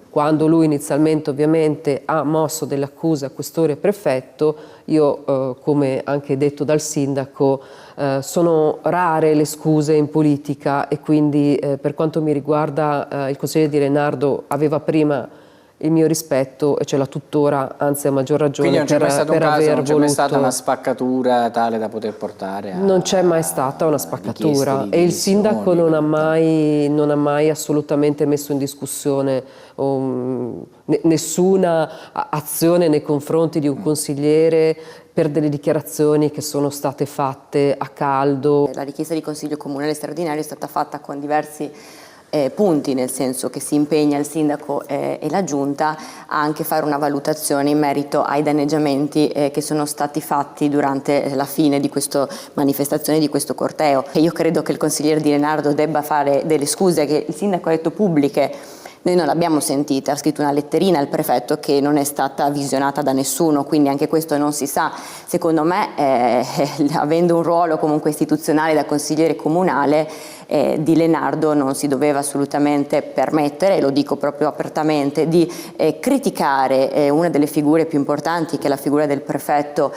quando lui inizialmente ovviamente ha mosso delle accuse a questore e prefetto, io, come anche detto dal sindaco, sono rare le scuse in politica e quindi per quanto mi riguarda il consigliere Di Lenardo aveva prima il mio rispetto e ce l'ha tuttora, anzi a maggior ragione. Quindi non c'è mai stato un caso, non c'è mai stata una voluto... spaccatura tale da poter portare a Non c'è mai stata una spaccatura e il sindaco non non ha mai assolutamente messo in discussione nessuna azione nei confronti di un consigliere per delle dichiarazioni che sono state fatte a caldo. La richiesta di consiglio comunale straordinario è stata fatta con diversi punti, nel senso che si impegna il sindaco e la giunta a anche fare una valutazione in merito ai danneggiamenti che sono stati fatti durante la fine di questa manifestazione, di questo corteo. E io credo che il consigliere Di Lenardo debba fare delle scuse che il sindaco ha detto pubbliche. Noi non l'abbiamo sentita, ha scritto una letterina al prefetto che non è stata visionata da nessuno, quindi anche questo non si sa. Secondo me, avendo un ruolo comunque istituzionale da consigliere comunale, Di Lenardo non si doveva assolutamente permettere, e lo dico proprio apertamente, di criticare una delle figure più importanti, che è la figura del prefetto,